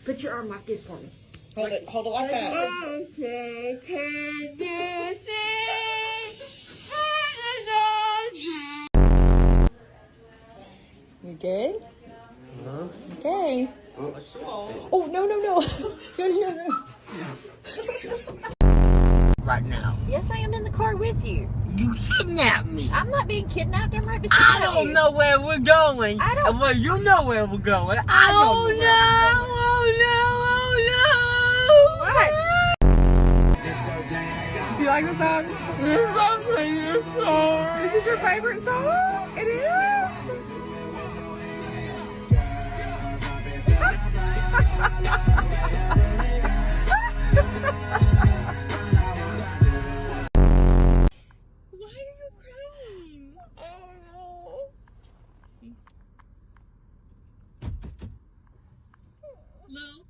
Put your arm like this for me. Hold it like that. You good? Okay. Oh, no. No. Right now. Yes, I am in the car with you. You kidnapped me. I'm not being kidnapped. I'm right beside I you. don't know where we're going. I don't- Well, you know where we're going. I don't know where What? Do you like the song? This is your favorite song? It is? Why are you crying? I don't know. Lil.